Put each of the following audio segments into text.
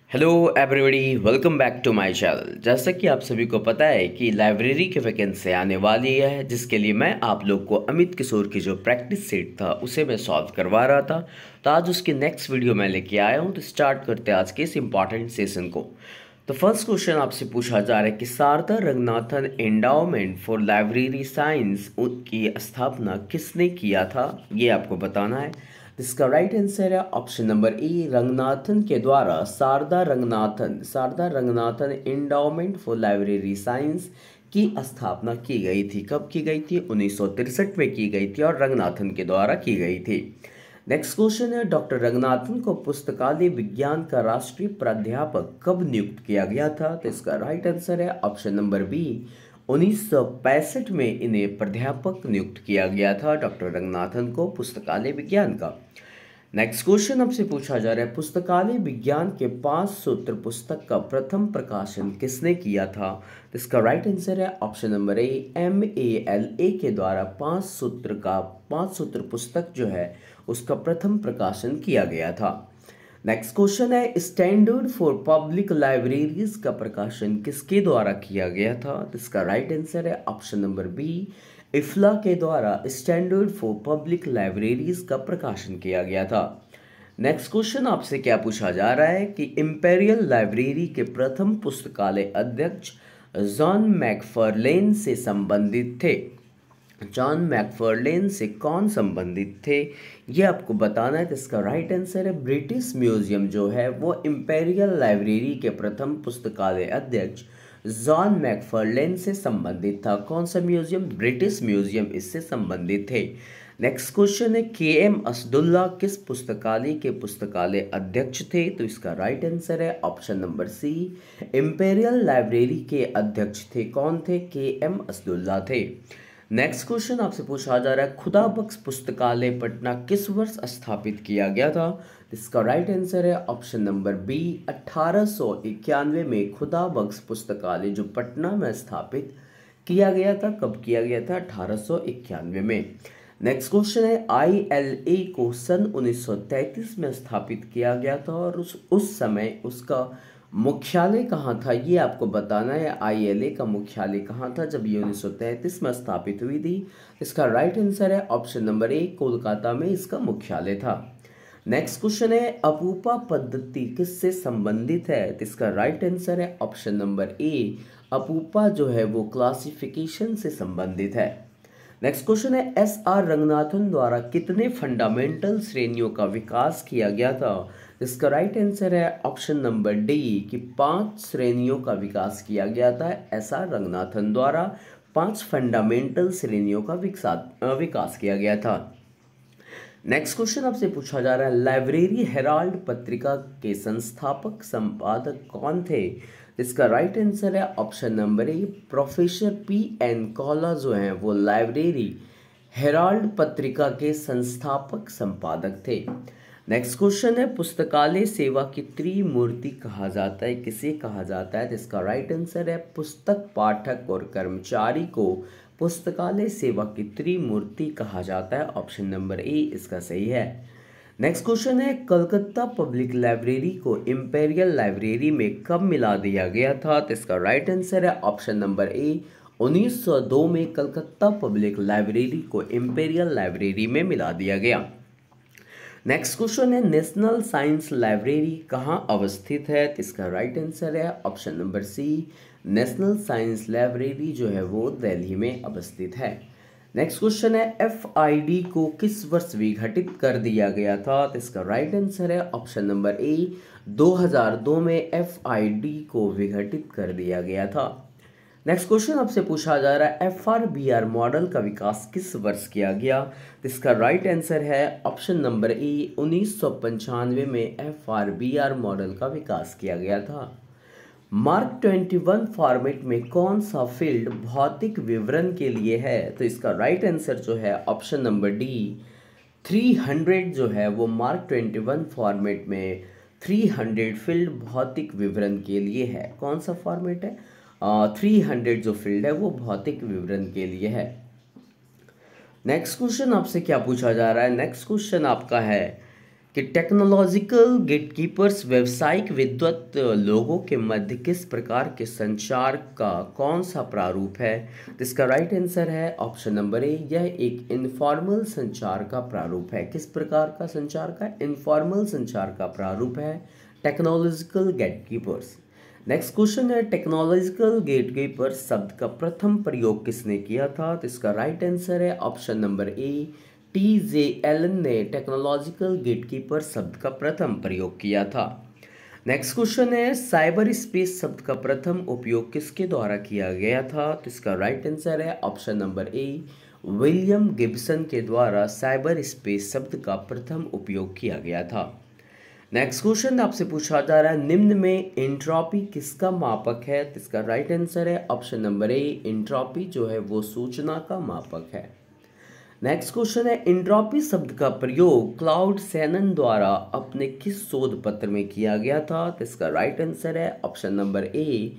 Hello everybody, welcome back to my channel. जैसा कि आप सभी को पता है कि लाइब्रेरी की वैकेंसी आने वाली है, जिसके लिए मैं आप लोग को अमित किशोर की जो प्रैक्टिस सेट था उसे मैं सॉल्व करवा रहा था। तो आज उसकी नेक्स्ट वीडियो मैं लेके आया हूँ। तो स्टार्ट करते हैं आज के इस इम्पॉर्टेंट सेशन को। तो फर्स्ट क्वेश्चन आपसे पूछा जा रहा है कि Sarada Ranganathan endowment for library science की स्थापना किसने किया था, ये आपको बताना है। इसका राइट आंसर है ऑप्शन नंबर ए, रंगनाथन के द्वारा Sarada Ranganathan endowment for library science की स्थापना की गई थी। कब की गई थी? 1963 में की गई थी और रंगनाथन के द्वारा की गई थी। नेक्स्ट क्वेश्चन है, डॉक्टर रंगनाथन को पुस्तकालय विज्ञान का राष्ट्रीय प्राध्यापक कब नियुक्त किया गया था? तो इसका राइट आंसर है ऑप्शन नंबर बी, 1965 में इन्हें प्राध्यापक नियुक्त किया गया था, डॉक्टर रंगनाथन को पुस्तकालय विज्ञान का। नेक्स्ट क्वेश्चन आपसे पूछा जा रहा है, पुस्तकालय विज्ञान के 5 सूत्र पुस्तक का प्रथम प्रकाशन किसने किया था? तो इसका राइट आंसर है ऑप्शन नंबर ए, MALA के द्वारा 5 सूत्र पुस्तक जो है उसका प्रथम प्रकाशन किया गया था। नेक्स्ट क्वेश्चन है, स्टैंडर्ड फॉर पब्लिक लाइब्रेरीज का प्रकाशन किसके द्वारा किया गया था? तो इसका राइट आंसर है ऑप्शन नंबर बी, इफ्ला के द्वारा स्टैंडर्ड फॉर पब्लिक लाइब्रेरीज का प्रकाशन किया गया था। नेक्स्ट क्वेश्चन आपसे क्या पूछा जा रहा है कि इंपेरियल लाइब्रेरी के प्रथम पुस्तकालय अध्यक्ष जॉन मैकफर्लेन से संबंधित थे। जॉन मैकफर्लेन से कौन संबंधित थे, ये आपको बताना है। तो इसका राइट आंसर है ब्रिटिश म्यूजियम जो है वो इंपेरियल लाइब्रेरी के प्रथम पुस्तकालय अध्यक्ष जॉन मैकफर्लेन से संबंधित था। कौन सा म्यूजियम? ब्रिटिश म्यूजियम इससे संबंधित थे। नेक्स्ट क्वेश्चन है, KM असदुल्ला किस पुस्तकालय के पुस्तकालय अध्यक्ष थे? तो इसका राइट आंसर है option number C, imperial library के अध्यक्ष थे। कौन थे? KM असदुल्ला थे। नेक्स्ट क्वेश्चन आपसे पूछा जा रहा है, खुदा बख्श पुस्तकालय पटना किस वर्ष स्थापित किया गया था? इसका राइट आंसर है ऑप्शन नंबर बी, 1891 में खुदा बख्श पुस्तकालय जो पटना में स्थापित किया गया था। कब किया गया था? 1891 में। नेक्स्ट क्वेश्चन है, ILA को सन 1933 में स्थापित किया गया था और उस समय उसका मुख्यालय कहाँ था, ये आपको बताना है। ILA का मुख्यालय कहाँ था जब ये 1933 में स्थापित हुई थी? इसका राइट आंसर है ऑप्शन नंबर ए, कोलकाता में इसका मुख्यालय था। नेक्स्ट क्वेश्चन है, अपूपा पद्धति किससे संबंधित है? तो इसका राइट आंसर है ऑप्शन नंबर ए, अपूपा जो है वो क्लासिफिकेशन से संबंधित है। नेक्स्ट क्वेश्चन है, SR रंगनाथन द्वारा कितने फंडामेंटल श्रेणियों का विकास किया गया था? इसका राइट आंसर है ऑप्शन नंबर डी कि 5 श्रेणियों का विकास किया गया था। SR रंगनाथन द्वारा 5 फंडामेंटल श्रेणियों का विकास किया गया था। नेक्स्ट क्वेश्चन आपसे पूछा जा रहा है, लाइब्रेरी हेराल्ड पत्रिका के संस्थापक संपादक कौन थे? इसका राइट आंसर है ऑप्शन नंबर ए, प्रोफेसर PN कौला जो हैं वो लाइब्रेरी हेराल्ड पत्रिका के संस्थापक संपादक थे। नेक्स्ट क्वेश्चन है, पुस्तकालय सेवा की त्रिमूर्ति कहा जाता है, किसे कहा जाता है? तो इसका राइट आंसर है पुस्तक पाठक और कर्मचारी को पुस्तकालय सेवा की त्रिमूर्ति कहा जाता है। ऑप्शन नंबर ए इसका सही है। नेक्स्ट क्वेश्चन है, कलकत्ता पब्लिक लाइब्रेरी को इंपेरियल लाइब्रेरी में कब मिला दिया गया था? तो इसका राइट आंसर है ऑप्शन नंबर ए, 1902 में कलकत्ता पब्लिक लाइब्रेरी को इंपेरियल लाइब्रेरी में मिला दिया गया। नेक्स्ट क्वेश्चन है, नेशनल साइंस लाइब्रेरी कहाँ अवस्थित है? तो इसका राइट आंसर है option number C, national science library जो है वो दिल्ली में अवस्थित है। नेक्स्ट क्वेश्चन है, FID को किस वर्ष विघटित कर दिया गया था? तो इसका राइट आंसर है ऑप्शन नंबर ए, 2002 में FID को विघटित कर दिया गया था। नेक्स्ट क्वेश्चन आपसे पूछा जा रहा है, FRBR मॉडल का विकास किस वर्ष किया गया? तो इसका राइट आंसर है ऑप्शन नंबर ए, 1995 में FRBR मॉडल का विकास किया गया था। मार्क 21 फॉर्मेट में कौन सा फील्ड भौतिक विवरण के लिए है? तो इसका राइट आंसर जो है ऑप्शन नंबर डी, 300 जो है वो मार्क 21 फॉर्मेट में 300 फील्ड भौतिक विवरण के लिए है। कौन सा फॉर्मेट है? 300 जो फील्ड है वो भौतिक विवरण के लिए है। नेक्स्ट क्वेश्चन आपसे क्या पूछा जा रहा है? नेक्स्ट क्वेश्चन आपका है कि टेक्नोलॉजिकल गेटकीपर्स व्यवसायिक विद्वत लोगों के मध्य किस प्रकार के संचार का कौन सा प्रारूप है। तो इसका राइट आंसर है ऑप्शन नंबर ए, यह एक इनफॉर्मल संचार का प्रारूप है। किस प्रकार का संचार का? इनफॉर्मल संचार का प्रारूप है टेक्नोलॉजिकल गेटकीपर्स। नेक्स्ट क्वेश्चन है, टेक्नोलॉजिकल गेटकीपर शब्द का प्रथम प्रयोग किसने किया था। तो इसका राइट आंसर है ऑप्शन नंबर ए, टी.जे. एलन ने टेक्नोलॉजिकल गेटकीपर शब्द का प्रथम प्रयोग किया था। नेक्स्ट क्वेश्चन है, साइबर स्पेस शब्द का प्रथम उपयोग किसके द्वारा किया गया था। तो इसका राइट आंसर है ऑप्शन नंबर ए, विलियम गिब्सन के द्वारा साइबर स्पेस शब्द का प्रथम उपयोग किया गया था। नेक्स्ट क्वेश्चन आपसे पूछा जा रहा है, निम्न में एंट्रोपी किसका मापक है। तो इसका राइट आंसर है ऑप्शन नंबर ए, एंट्रोपी जो है वो सूचना का मापक है। नेक्स्ट क्वेश्चन है, एंट्रोपी शब्द का प्रयोग क्लाउड सैनन द्वारा अपने किस शोध पत्र में किया गया था। तो इसका राइट आंसर है option number A,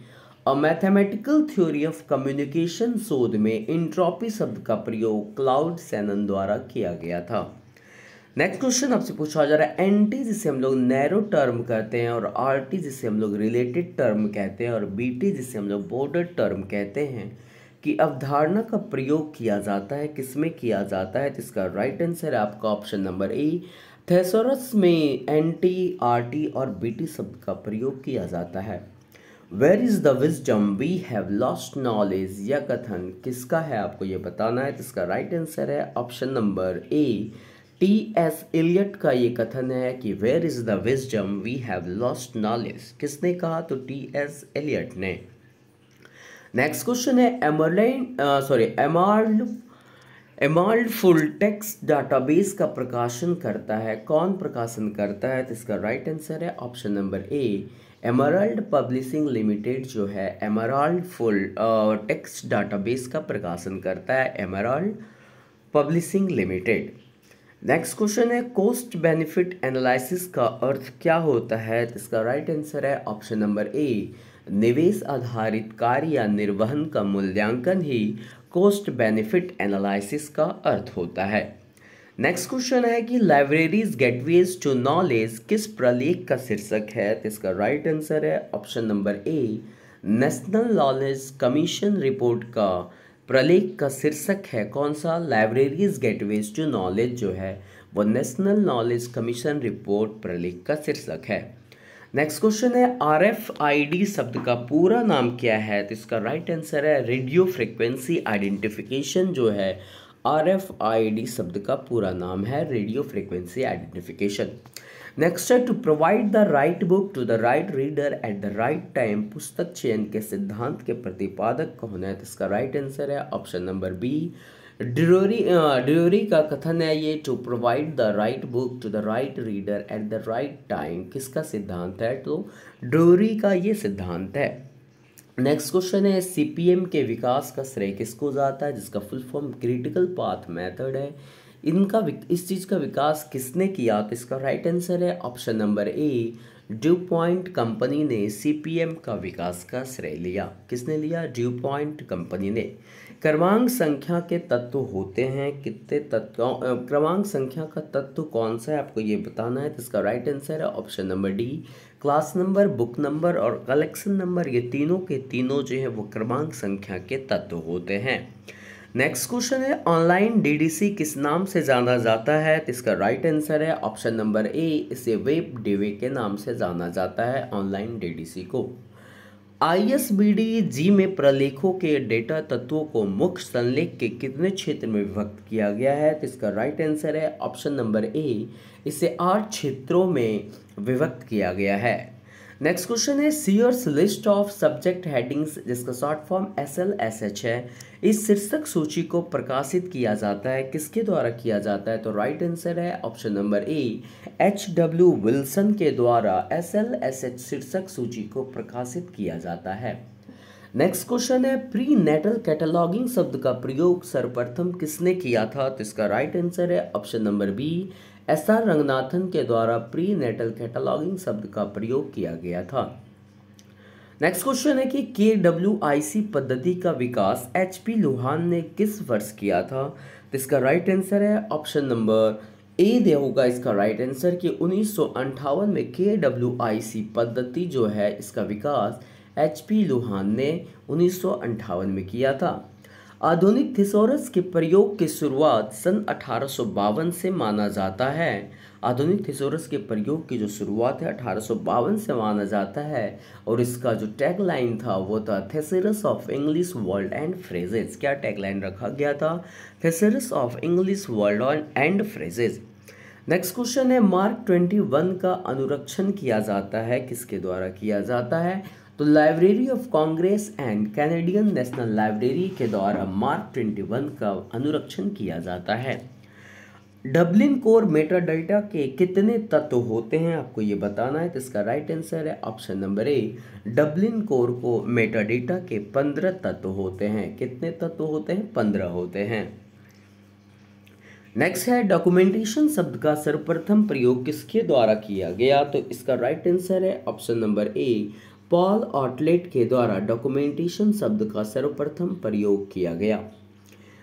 a mathematical theory of communication शोध में एंट्रोपी शब्द का प्रयोग क्लाउड सैनन द्वारा किया गया था। नेक्स्ट क्वेश्चन आपसे पूछा जा रहा है, एनटी जिसे हम लोग नैरो टर्म कहते हैं और आरटी जिसे हम लोग रिलेटेड टर्म कहते हैं और बीटी जिसे हम लोग बॉर्डर टर्म कहते हैं की अवधारणा का प्रयोग किया जाता है, किसमें किया जाता है। तो इसका राइट आंसर है आपका ऑप्शन नंबर ए, थेसोरस में एनटी, आरटी और बीटी शब्द का प्रयोग किया जाता है। Where is the wisdom we have lost knowledge, यह कथन किसका है आपको ये बताना है। तो इसका राइट आंसर है option number A, TS. Eliot का ये कथन है कि where is the wisdom we have lost knowledge. किसने कहा? तो टी.एस. एलियट ने। नेक्स्ट क्वेश्चन है, एमार्ल्ड फुल टेक्स्ट डाटाबेस का प्रकाशन करता है, कौन प्रकाशन करता है। तो इसका राइट आंसर है ऑप्शन नंबर ए, एमराल्ड पब्लिशिंग लिमिटेड जो है एमराल्ड फुल टेक्स्ट डाटाबेस का प्रकाशन करता है, emerald publishing limited. Next question है, कॉस्ट बेनिफिट एनालिसिस का अर्थ क्या होता है। तो इसका राइट आंसर है ऑप्शन नंबर ए, निवेश आधारित कार्य या निर्वहन का मूल्यांकन ही कॉस्ट बेनिफिट एनालिसिस का अर्थ होता है। नेक्स्ट क्वेश्चन है कि लाइब्रेरीज गेटवेज टू नॉलेज किस प्रलेख का शीर्षक है। तो इसका राइट आंसर है ऑप्शन नंबर ए, नेशनल नॉलेज कमीशन रिपोर्ट का प्रलेख का शीर्षक है कौन सा। लाइब्रेरीज गेटवेज टू नॉलेज जो है वो नेशनल नॉलेज कमीशन रिपोर्ट प्रलेख का शीर्षक है। नेक्स्ट क्वेश्चन है, RFID शब्द का पूरा नाम क्या है। तो इसका राइट आंसर है रेडियो फ्रिक्वेंसी आइडेंटिफिकेशन जो है RFID शब्द का पूरा नाम है रेडियो फ्रिक्वेंसी आइडेंटिफिकेशन। नेक्स्ट है, to provide the right book to the right reader at the right time पुस्तक चयन के सिद्धांत के प्रतिपादक कौन है। तो इसका राइट आंसर है ऑप्शन नंबर बी, ड्यूरी का कथन है ये, to provide the right book to the right reader at the right time. किसका सिद्धांत है? तो ड्यूरी का ये सिद्धांत है। नेक्स्ट क्वेश्चन है, CPM के विकास का श्रेय किसको जाता है, जिसका full form critical path method है। इस चीज़ का विकास किसने किया। तो इसका राइट आंसर है ऑप्शन नंबर ए, ड्यूपॉइंट कंपनी ने CPM का विकास का श्रेय लिया। किसने लिया? ड्यूपॉइंट कंपनी ने। क्रमांक संख्या के तत्व होते हैं कितने तत्व, क्रमांक संख्या का तत्व कौन सा है आपको ये बताना है। तो इसका राइट आंसर है option number D, class number, book number और कलेक्शन नंबर, ये तीनों के तीनों जो है वो क्रमांक संख्या के तत्व होते हैं। नेक्स्ट क्वेश्चन है, ऑनलाइन DDC किस नाम से जाना जाता है। तो इसका राइट आंसर है ऑप्शन नंबर ए, इसे वेब डिवे के नाम से जाना जाता है ऑनलाइन DDC को। ISBD-G में प्रलेखों के डेटा तत्वों को मुख्य संलेख के कितने क्षेत्र में विभक्त किया गया है। तो इसका राइट आंसर है ऑप्शन नंबर ए, इसे 8 क्षेत्रों में विभक्त किया गया है। नेक्स्ट क्वेश्चन है, Sears list of subject headings जिसका शॉर्ट फॉर्म SLSH है, इस शीर्षक सूची को प्रकाशित किया जाता है, किसके द्वारा किया जाता है। तो राइट आंसर है ऑप्शन नंबर ए, HW विल्सन के द्वारा SLSH शीर्षक सूची को प्रकाशित किया जाता है। नेक्स्ट क्वेश्चन है, प्री नेटल कैटलॉगिंग शब्द का प्रयोग सर्वप्रथम किसने किया था। तो इसका राइट आंसर है option number B, SR Ranganathan के द्वारा प्री नेटल कैटलॉगिंग शब्द का प्रयोग किया गया था। नेक्स्ट क्वेश्चन है कि KWIC पद्धति का विकास HP लुहान ने किस वर्ष किया था। तो इसका राइट आंसर है ऑप्शन नंबर ए दे होगा इसका राइट आंसर कि 1958 में KWIC पद्धति जो है इसका विकास HP लुहान ने 1958 में किया था। आधुनिक थिसॉरस के प्रयोग की शुरुआत सन 1852 से माना जाता है। आधुनिक थिसॉरस के प्रयोग की जो शुरुआत है 1852 से माना जाता है और इसका जो टैगलाइन था वो था thesaurus of English word and phrases. क्या टैगलाइन रखा गया था? Thesaurus of English word and phrases. Next question है मार्क 21 का अनुरक्षण किया जाता है, किसके द्वारा किया जाता है? तो library of Congress and Canadian national library के द्वारा मार्क 21 का अनुरक्षण किया जाता है। डबलिन कोर मेटाडेटा के कितने तत्व होते हैं आपको ये बताना है, तो इसका राइट आंसर है ऑप्शन नंबर ए। डबलिन कोर को मेटाडेटा के 15 तत्व होते हैं। कितने तत्व होते हैं? 15 होते हैं। नेक्स्ट है डॉक्यूमेंटेशन शब्द का सर्वप्रथम प्रयोग किसके द्वारा किया गया? तो इसका राइट आंसर है ऑप्शन नंबर ए। पॉल ऑटलेट के द्वारा डॉक्यूमेंटेशन शब्द का सर्वप्रथम प्रयोग किया गया।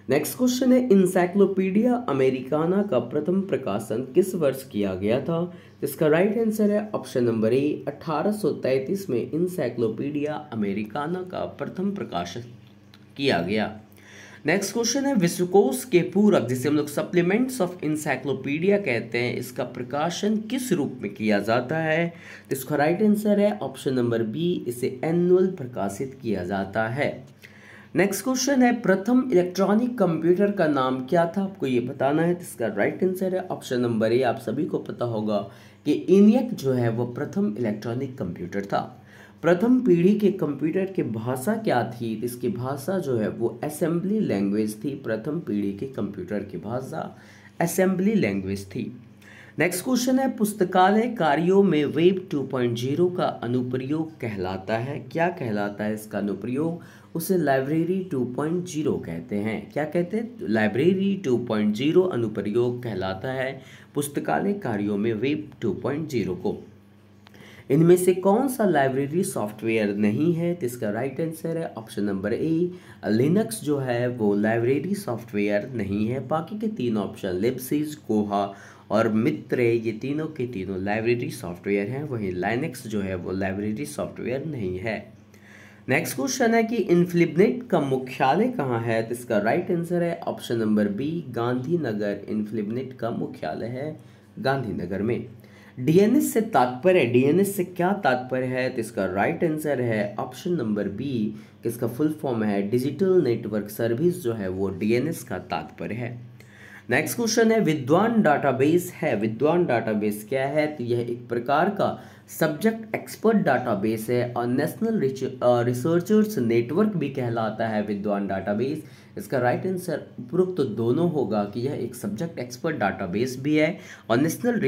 नेक्स्ट क्वेश्चन है इंसाइक्लोपीडिया अमेरिकाना का प्रथम प्रकाशन किस वर्ष किया गया था? इसका राइट आंसर है ऑप्शन नंबर ए। 1833 में इंसाइक्लोपीडिया अमेरिकाना का प्रथम प्रकाशन किया गया। नेक्स्ट क्वेश्चन है विश्वकोश के पूरक जिसे हम लोग सप्लीमेंट्स ऑफ इंसाइक्लोपीडिया कहते हैं, इसका प्रकाशन किस रूप में किया जाता है? तो इसका राइट आंसर है ऑप्शन नंबर बी। इसे एनुअल प्रकाशित किया जाता है। नेक्स्ट क्वेश्चन है प्रथम इलेक्ट्रॉनिक कंप्यूटर का नाम क्या था? आपको ये बताना है। तो इसका राइट आंसर है ऑप्शन नंबर ए। आप सभी को पता होगा कि ENIAC जो है वो प्रथम इलेक्ट्रॉनिक कंप्यूटर था। प्रथम पीढ़ी के कंप्यूटर की भाषा क्या थी? इसकी भाषा जो है वो असेंबली लैंग्वेज थी। प्रथम पीढ़ी के कंप्यूटर की भाषा असेंबली लैंग्वेज थी। नेक्स्ट क्वेश्चन है पुस्तकालय कार्यों में वेब 2.0 का अनुप्रयोग कहलाता है। क्या कहलाता है इसका अनुप्रयोग? उसे लाइब्रेरी 2.0 कहते हैं। क्या कहते हैं? लाइब्रेरी 2.0 अनुप्रयोग कहलाता है पुस्तकालय कार्यों में वेब 2.0 को। इनमें से कौन सा लाइब्रेरी सॉफ्टवेयर नहीं है? तो इसका राइट आंसर है ऑप्शन नंबर ए। लिनक्स जो है वो लाइब्रेरी सॉफ्टवेयर नहीं है। बाकी के तीन ऑप्शन लिब्सिस, कोहा और मित्र ये तीनों के तीनों लाइब्रेरी सॉफ्टवेयर हैं। वहीं लाइनक्स जो है वो लाइब्रेरी सॉफ्टवेयर नहीं है। नेक्स्ट क्वेश्चन है कि इन्फ्लिबनेट का मुख्यालय कहाँ है? तो इसका राइट आंसर है ऑप्शन नंबर बी गांधीनगर। इन्फ्लिबनेट का मुख्यालय है गांधीनगर में। डीएनएस से तात्पर्य, डीएनएस से क्या तात्पर्य है? तो इसका राइट आंसर है ऑप्शन नंबर बी। किसका फुल फॉर्म है डिजिटल नेटवर्क सर्विस जो है वो डीएनएस का तात्पर्य है। नेक्स्ट क्वेश्चन है विद्वान डाटाबेस है। विद्वान डाटाबेस क्या है? तो यह एक प्रकार का सब्जेक्ट एक्सपर्ट डाटाबेस है और नेशनल रिसर्चर्स नेटवर्क भी कहलाता है विद्वान डाटाबेस। इसका राइट आंसर उपरोक्त तो दोनों होगा कि यह एक सब्जेक्ट एक्सपर्ट डाटाबेस भी है और नेशनल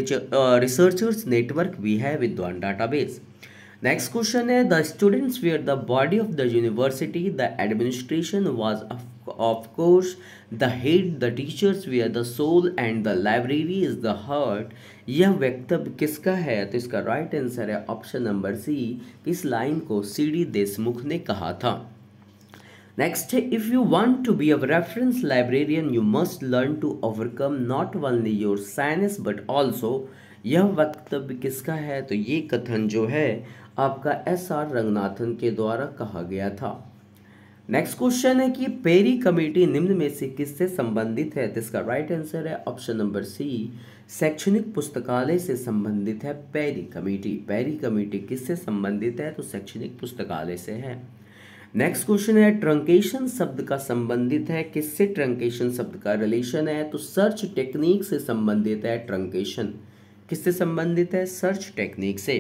रिसर्चर्स नेटवर्क भी है विद्वान डाटाबेस। नेक्स्ट क्वेश्चन है the students were the body of the university, the administration was of course the head, the teachers were the soul and the library is the heart. यह वक्तव्य किसका है? तो इसका राइट आंसर है option number C. इस line को CD Deshmukh ने कहा था। नेक्स्ट है if you want to be a reference librarian you must learn to overcome not only your shyness but also. यह वक्तव्य किसका है? तो ये कथन जो है आपका SR रंगनाथन के द्वारा कहा गया था। नेक्स्ट क्वेश्चन है कि पेरी कमेटी निम्न में से किससे संबंधित है? तो इसका राइट आंसर है ऑप्शन नंबर सी। शैक्षणिक पुस्तकालय से संबंधित है पेरी कमेटी। पेरी कमेटी किससे संबंधित है? तो शैक्षणिक पुस्तकालय से है। नेक्स्ट क्वेश्चन है ट्रंकेशन शब्द का संबंधित है किससे? ट्रंकेशन शब्द का रिलेशन है तो सर्च टेक्निक से संबंधित है। ट्रंकेशन किससे संबंधित है? सर्च टेक्निक से।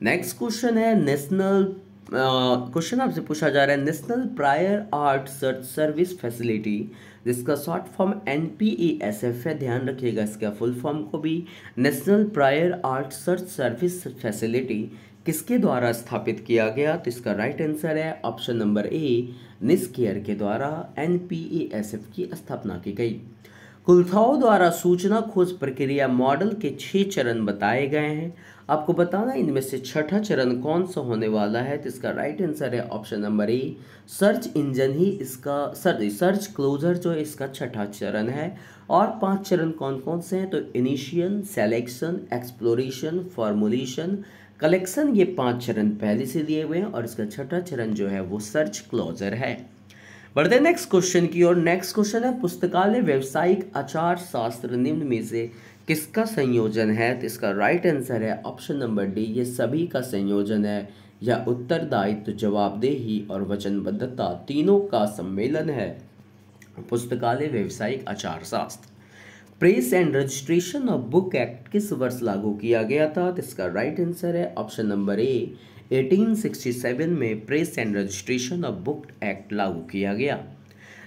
नेक्स्ट क्वेश्चन है नेशनल क्वेश्चन आपसे पूछा जा रहा है national prior art search service facility, जिसका शॉर्ट फॉर्म NPESF है। ध्यान रखिएगा इसका फुल फॉर्म को भी। National prior art search service facility किसके द्वारा स्थापित किया गया? तो इसका राइट आंसर है ऑप्शन नंबर ए। निस्केयर के द्वारा NPESF की स्थापना की गई। कुलथाओ द्वारा सूचना खोज प्रक्रिया मॉडल के 6 चरण बताए गए हैं। आपको बताना है इनमें से छठा चरण कौन सा होने वाला है, तो इसका राइट आंसर है option number A, search engine ही इसका सर्च क्लोजर जो है इसका छठा चरण है। और 5 चरण कौन कौन से हैं, तो initial, selection, exploration, formulation, collection, ये 5 चरण पहले से दिए हुए हैं और इसका छठा चरण जो है वो सर्च क्लोजर है। बढ़ते हैं नेक्स्ट क्वेश्चन की ओर। नेक्स्ट क्वेश्चन है पुस्तकालय व्यावसायिक आचार शास्त्र निम्न में से किसका संयोजन है, तो इसका राइट आंसर है ऑप्शन नंबर डी, ये सभी का संयोजन है या उत्तरदायित्व, जवाबदेही और वचनबद्धता तीनों का सम्मेलन है पुस्तकालय व्यावसायिक आचार शास्त्र। Press and registration of book act किस वर्ष लागू किया गया था, तो इसका राइट आंसर है ऑप्शन नंबर ए, 1867 में press and registration of book act लागू किया गया।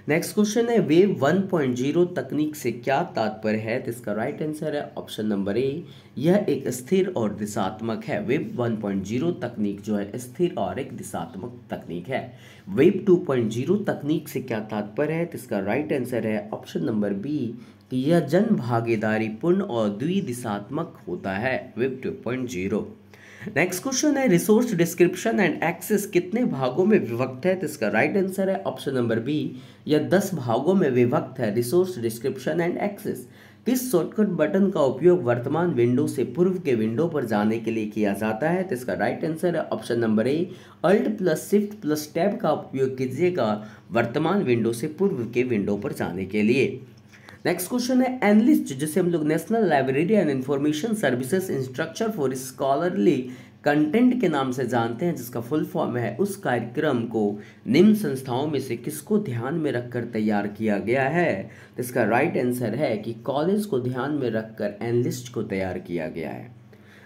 नेक्स्ट क्वेश्चन है वेब 1.0 तकनीक से क्या तात्पर्य है, तो इसका राइट आंसर है ऑप्शन नंबर ए, यह एक स्थिर और दिशात्मक है। वेब 1.0 तकनीक जो है स्थिर और एक दिशात्मक तकनीक है। वेब 2.0 तकनीक से क्या तात्पर्य है, तो इसका राइट आंसर है ऑप्शन नंबर बी, कि यह जन भागीदारी पूर्ण और द्विदिशात्मक होता है वेब 2.0। नेक्स्ट क्वेश्चन है रिसोर्स डिस्क्रिप्शन एंड एक्सेस कितने भागों में विभक्त है, तो इसका राइट आंसर है ऑप्शन नंबर बी, यह 10 भागों में विभक्त है रिसोर्स डिस्क्रिप्शन एंड एक्सेस। किस शॉर्टकट बटन का उपयोग वर्तमान विंडो से पूर्व के विंडो पर जाने के लिए किया जाता है, तो इसका राइट आंसर है option number A, alt plus shift plus tab का उपयोग कीजिएगा वर्तमान विंडो से पूर्व के विंडो पर जाने के लिए। नेक्स्ट क्वेश्चन है एनलिस्ट, जिसे हम लोग national library and information services infrastructure for scholarly content के नाम से जानते हैं, जिसका फुल फॉर्म है, उस कार्यक्रम को निम्न संस्थाओं में से किसको ध्यान में रखकर तैयार किया गया है, तो इसका राइट आंसर है कि कॉलेज को ध्यान में रखकर एनलिस्ट को तैयार किया गया है।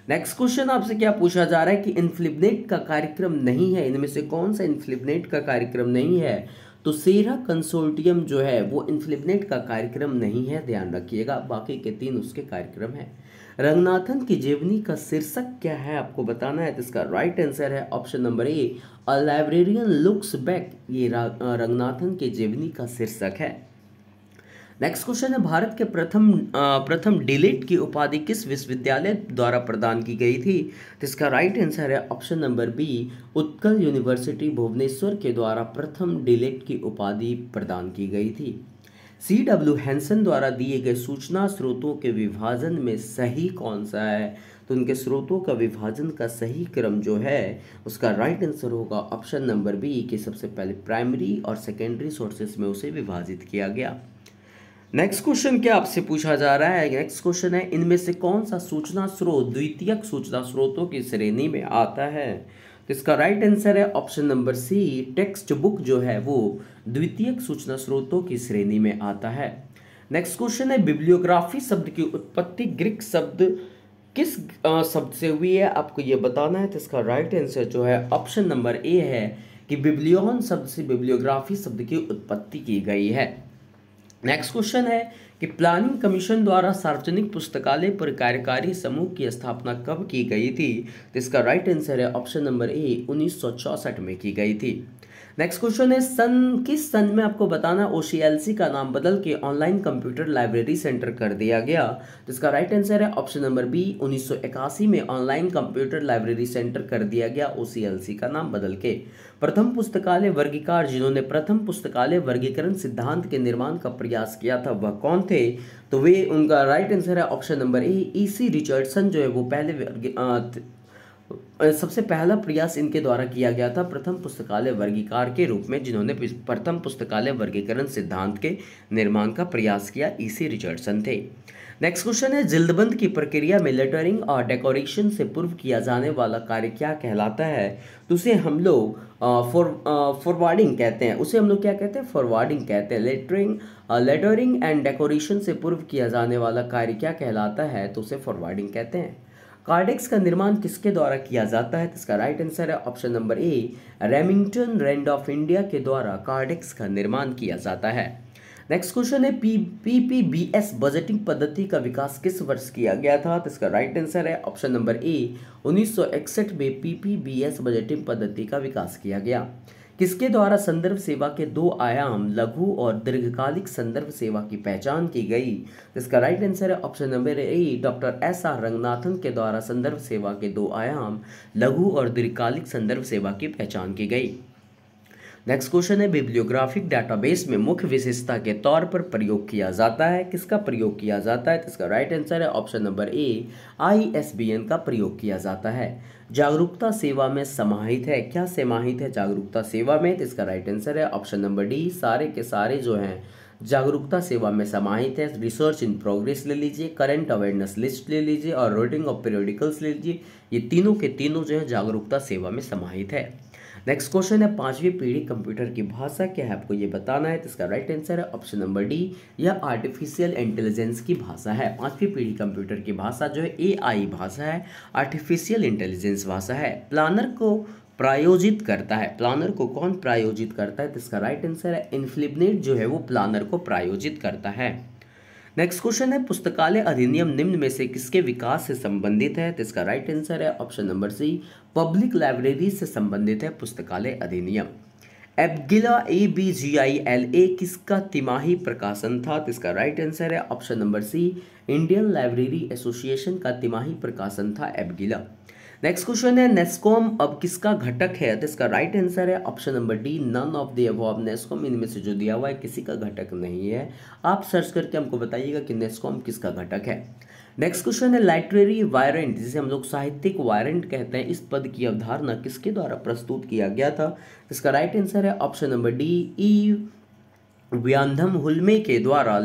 नेक्स्ट क्वेश्चन आपसे क्या पूछा जा रहा है कि इन्फ्लिबनेट का कार्यक्रम नहीं है, इनमें से कौन सा इन्फ्लिबनेट का कार्यक्रम नहीं है, तो सेरा कंसोर्टियम जो है वो इन्फ्लिबनेट का कार्यक्रम नहीं है, ध्यान रखिएगा, बाकी के 3 उसके कार्यक्रम हैं। रंगनाथन की जीवनी का शीर्षक क्या है आपको बताना है, तो इसका राइट आंसर है ऑप्शन नंबर ए, अ लाइब्रेरियन लुक्स बैक, ये रंगनाथन की जीवनी का शीर्षक है। नेक्स्ट क्वेश्चन है भारत के प्रथम डीलिट की उपाधि किस विश्वविद्यालय द्वारा प्रदान की गई थी, तो इसका राइट आंसर है option number B, Utkal university Bhubaneswar के द्वारा प्रथम डीलिट की उपाधि प्रदान की गई थी। C.W. हैंसन द्वारा दिए गए सूचना स्रोतों के विभाजन में सही कौन सा है, तो उनके स्रोतों का विभाजन का सही क्रम जो है उसका राइट आंसर होगा ऑप्शन नंबर बी, कि सबसे पहले प्राइमरी और सेकेंडरी सोर्सेस में उसे विभाजित किया गया। नेक्स्ट क्वेश्चन क्या आपसे पूछा जा रहा है, नेक्स्ट क्वेश्चन है इनमें से कौन सा सूचना स्रोत द्वितीयक सूचना स्रोतों की श्रेणी में आता है, तो इसका राइट आंसर है option number C, text book जो है वो द्वितीयक सूचना स्रोतों की श्रेणी में आता है। नेक्स्ट क्वेश्चन है बिब्लियोग्राफी शब्द की उत्पत्ति ग्रीक शब्द किस शब्द से हुई है, आपको ये बताना है, तो इसका राइट आंसर जो है ऑप्शन नंबर ए है कि बिब्लियोन शब्द से बिब्लियोग्राफी शब्द की उत्पत्ति की गई है। नेक्स्ट क्वेश्चन है कि प्लानिंग कमीशन द्वारा सार्वजनिक पुस्तकालय पर कार्यकारी समूह की स्थापना कब की गई थी, तो इसका राइट आंसर है ऑप्शन नंबर ए, 1964 में की गई थी। नेक्स्ट क्वेश्चन है किस सन में आपको बताना OCLC का नाम बदल के ऑनलाइन कंप्यूटर लाइब्रेरी सेंटर कर दिया गया, तो इसका राइट आंसर है ऑप्शन नंबर बी, 1981 में ऑनलाइन कंप्यूटर लाइब्रेरी सेंटर कर दिया गया OCLC का नाम बदल के। प्रथम पुस्तकालय वर्गीकार जिन्होंने प्रथम पुस्तकालय वर्गीकरण सिद्धांत के निर्माण का प्रयास किया था वह कौन थे, तो वे उनका राइट आंसर है ऑप्शन नंबर ए, EC रिचर्डसन जो है वो सबसे पहला प्रयास इनके द्वारा किया गया था प्रथम पुस्तकालय वर्गीकार के रूप में, जिन्होंने प्रथम पुस्तकालय वर्गीकरण सिद्धांत के निर्माण का प्रयास किया, EC रिचर्डसन थे। नेक्स्ट क्वेश्चन है जिल्दबंद की प्रक्रिया में लेटरिंग और डेकोरेशन से पूर्व किया जाने वाला कार्य क्या कहलाता है, तो उसे हम लोग फॉरवर्डिंग कहते हैं, उसे हम लोग क्या कहते हैं, फॉरवर्डिंग कहते हैं। लेटरिंग एंड डेकोरेशन से पूर्व किया जाने वाला कार्य क्या कहलाता है, तो उसे फॉरवर्डिंग कहते हैं। कार्डेक्स का निर्माण किसके द्वारा किया जाता है, तो इसका राइट आंसर है option number A, Remington Rand of India के द्वारा कार्डेक्स का निर्माण किया जाता है। नेक्स्ट क्वेश्चन है PPBS बजटिंग पद्धति का विकास किस वर्ष किया गया था, तो इसका राइट आंसर है ऑप्शन नंबर ए, 1961 में PPBS बजटिंग पद्धति का विकास किया गया। किसके द्वारा संदर्भ सेवा के दो आयाम लघु और दीर्घकालिक संदर्भ सेवा की पहचान की गई? इसका राइट आंसर है ऑप्शन नंबर ए, डॉक्टर एस.आर. रंगनाथन के द्वारा संदर्भ सेवा के दो आयाम लघु और दीर्घकालिक संदर्भ सेवा की पहचान की गई। नेक्स्ट क्वेश्चन है, बिब्लियोग्राफिक डाटाबेस में मुख्य विशेषता के तौर पर प्रयोग किया जाता है? किसका प्रयोग किया जाता है? तो इसका राइट आंसर है ऑप्शन नंबर ए, ISBN का प्रयोग किया जाता है। जागरूकता सेवा में समाहित है, क्या समाहित है जागरूकता सेवा में? तो इसका राइट आंसर है ऑप्शन नंबर डी, सारे के सारे जो हैं जागरूकता सेवा में समाहित है। रिसर्च इन प्रोग्रेस ले लीजिए, करंट अवेयरनेस लिस्ट ले लीजिए और रीडिंग ऑफ पीरियडिकल्स ले लीजिए, ये तीनों के तीनों जो है जागरूकता सेवा में समाहित है। नेक्स्ट क्वेश्चन है, पांचवी पीढ़ी कंप्यूटर की भाषा क्या है, आपको ये बताना है। तो इसका राइट आंसर है ऑप्शन नंबर डी, यह आर्टिफिशियल इंटेलिजेंस की भाषा है। पांचवी पीढ़ी कंप्यूटर की भाषा जो है AI भाषा है, आर्टिफिशियल इंटेलिजेंस भाषा है। प्लानर को प्रायोजित करता है, प्लानर को कौन प्रायोजित करता है? तो इसका राइट आंसर है इन्फिनिबनेट जो है वो प्लानर को प्रायोजित करता है। नेक्स्ट क्वेश्चन है, पुस्तकालय अधिनियम निम्न में से किसके विकास से संबंधित है? तो इसका राइट आंसर है option number C, public library से संबंधित है पुस्तकालय अधिनियम। एबगिला ABGILA किसका तिमाही प्रकाशन था? तो इसका राइट आंसर है option number C, Indian library association का तिमाही प्रकाशन था एबगिला। नेक्स्ट क्वेश्चन है, नेस्कॉम अब किसका घटक है? तो इसका राइट आंसर है option number D, none of the above. NISCOM इनमें से जो दिया हुआ है किसी का घटक नहीं है। आप सर्च करके हमको बताइएगा कि नेस्कॉम किसका घटक है। नेक्स्ट क्वेश्चन है, लिटरेरी वायरेंट जिसे हम लोग साहित्यिक वायरेंट कहते हैं, इस पद की अवधारणा किसके द्वारा प्रस्तुत किया गया था? इसका राइट आंसर है ऑप्शन नंबर डी, ई व्यांधम हुल्मे के द्वारा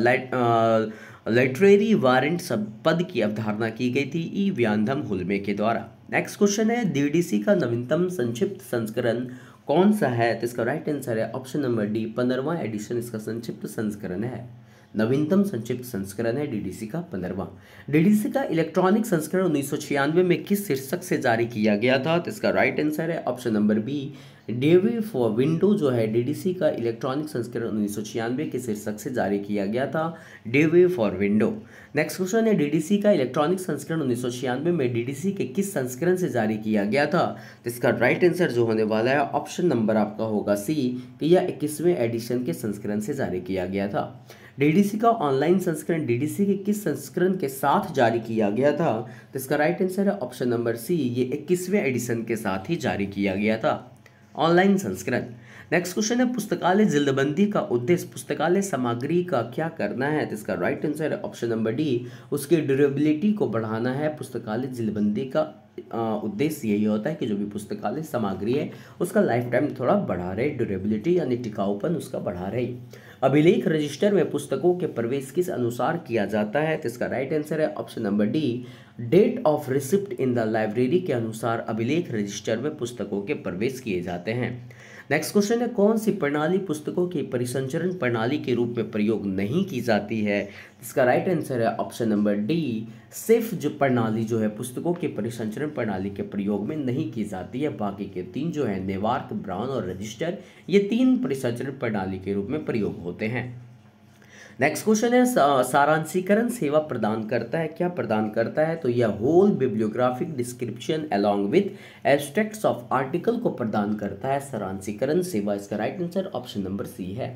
लिटरेरी वारंट सब पद की अवधारणा की गई थी ई व्यांधम हुल्मे के द्वारा। नेक्स्ट क्वेश्चन है, DDC का नवीनतम संक्षिप्त संस्करण कौन सा है? तो इसका राइट आंसर है ऑप्शन नंबर डी, 15वां एडिशन इसका संक्षिप्त संस्करण है। नवीनतम संक्षिप्त संस्करण है DDC का 15वां। DDC का इलेक्ट्रॉनिक संस्करण 1996 में किस शीर्षक से जारी किया गया था? तो इसका राइट आंसर है option number B, Dewey for window जो है DDC का इलेक्ट्रॉनिक संस्करण 1996 के शीर्षक से जारी किया गया था, Dewey for window. Next question है, DDC का इलेक्ट्रॉनिक संस्करण 1996 में DDC के किस संस्करण से जारी किया गया था? तो इसका राइट आंसर जो होने वाला है ऑप्शन नंबर आपका होगा सी, कि यह 21वें एडिशन के संस्करण से जारी किया गया था। DDC का ऑनलाइन संस्करण DDC के किस संस्करण के साथ जारी किया गया था? तो इसका राइट आंसर है ऑप्शन नंबर सी, ये 21वें एडिशन के साथ ही जारी किया गया था ऑनलाइन संस्करण। नेक्स्ट क्वेश्चन है, पुस्तकालय जिल्दबंदी का उद्देश्य पुस्तकालय सामग्री का क्या करना है? तो इसका राइट आंसर है ऑप्शन नंबर डी, उसकी ड्यूरेबिलिटी को बढ़ाना है। पुस्तकालय जिल्दबंदी का उद्देश्य यही होता है कि जो भी पुस्तकालय सामग्री है उसका लाइफ टाइम थोड़ा बढ़ा रहे, ड्यूरेबिलिटी यानी टिकाऊपन उसका बढ़ा रहे। अभिलेख रजिस्टर में पुस्तकों के प्रवेश किस अनुसार किया जाता है? तो इसका राइट आंसर है option number D, date of receipt in the library के अनुसार अभिलेख रजिस्टर में पुस्तकों के प्रवेश किए जाते हैं। नेक्स्ट क्वेश्चन है, कौन सी प्रणाली पुस्तकों की परिसंचरण प्रणाली के रूप में प्रयोग नहीं की जाती है? इसका राइट आंसर है ऑप्शन नंबर डी, सिर्फ जो प्रणाली जो है पुस्तकों के परिसंचरण प्रणाली के प्रयोग में नहीं की जाती है। बाकी के तीन जो है नेवार्क, ब्राउन और रजिस्टर, ये तीन परिसंचरण प्रणाली के रूप में प्रयोग होते हैं। नेक्स्ट क्वेश्चन है, सारांशीकरण सेवा प्रदान करता है, क्या प्रदान करता है? तो यह whole bibliographic description along with abstracts of article को प्रदान करता है सारांशीकरण सेवा। इसका right answer option number C है।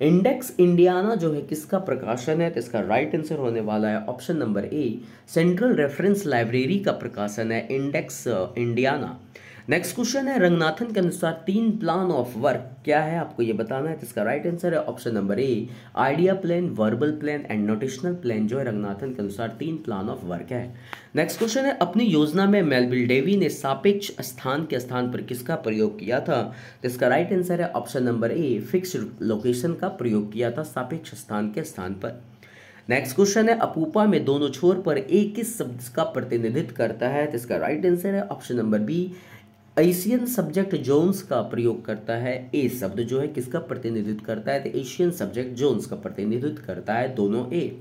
इंडेक्स इंडियाना जो है किसका प्रकाशन है? तो इसका राइट आंसर होने वाला है ऑप्शन नंबर ए, सेंट्रल रेफरेंस लाइब्रेरी का प्रकाशन है इंडेक्स इंडियाना। नेक्स्ट क्वेश्चन है, रंगनाथन के अनुसार 3 प्लान ऑफ वर्क क्या है, आपको ये बताना है। तो इसका राइट आंसर है option number A, idea plan, verbal plan and notional plan जो है रंगनाथन के अनुसार 3 प्लान ऑफ वर्क है। नेक्स्ट क्वेश्चन है, अपनी योजना में मेलविल डेवी ने सापेक्ष स्थान के स्थान पर किसका प्रयोग किया था? तो इसका राइट आंसर है ऑप्शन नंबर ए, फिक्स्ड लोकेशन का प्रयोग किया था सापेक्ष स्थान के स्थान पर। नेक्स्ट क्वेश्चन है, अपूपा में दोनों छोर पर ए किस शब्द का प्रतिनिधित्व करता है? तो इसका राइट आंसर है option number B, Asian subject zones का प्रयोग करता है। ए शब्द जो है किसका प्रतिनिधित्व करता है? तो एशियन सब्जेक्ट जोन्स का प्रतिनिधित्व करता है, दोनों A.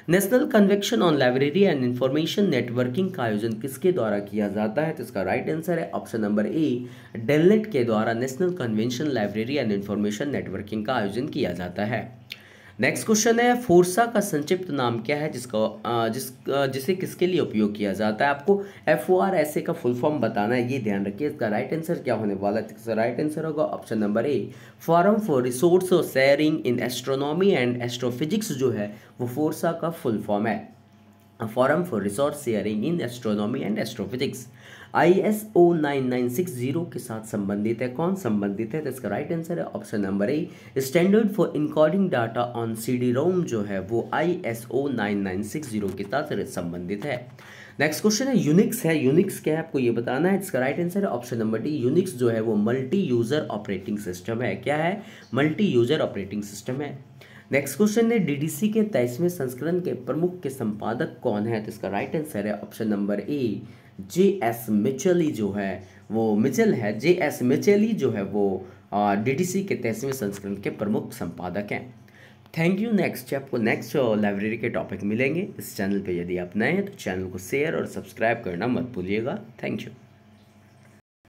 National convention on library and information networking का आयोजन किसके द्वारा किया जाता है? तो इसका राइट आंसर है ऑप्शन नंबर ए, डेलनेट के द्वारा national convention library and information networking का आयोजन किया जाता है। नेक्स्ट क्वेश्चन है फोर्सा का संक्षिप्त नाम क्या है जिसे किसके लिए उपयोग किया जाता है। आपको FORSA का फुल फॉर्म बताना है, ये ध्यान रखिए। इसका राइट आंसर क्या होने वाला है? इसका राइट आंसर होगा option number A, forum for resource sharing in astronomy and astrophysics जो है वो फोर्सा का फुल फॉर्म है। Forum for resource sharing in astronomy and astrophysics ISO 9960 के साथ संबंधित है। कौन संबंधित है? तो इसका राइट आंसर है option number A, standard for encoding data on CD-ROM जो है वो ISO 9960 के साथ संबंधित है। नेक्स्ट क्वेश्चन है यूनिक्स है। यूनिक्स क्या है आपको ये बताना है। इसका राइट आंसर है ऑप्शन नंबर डी, यूनिक्स जो है वो मल्टी यूजर ऑपरेटिंग सिस्टम है। क्या है? मल्टी यूजर ऑपरेटिंग सिस्टम है। नेक्स्ट क्वेश्चन है DDC के 23वें संस्करण के प्रमुख के संपादक कौन है? तो इसका राइट आंसर है ऑप्शन नंबर ए, JS मिचेली जो है वो मिचेल है। JS मिचेली जो है वो DDC के 23वें संस्करण के प्रमुख संपादक हैं। Thank you. नेक्स्ट आपको नेक्स्ट लाइब्रेरी के टॉपिक मिलेंगे। इस चैनल पे यदि आप नए हैं तो चैनल को शेयर और सब्सक्राइब करना मत भूलिएगा। Thank you.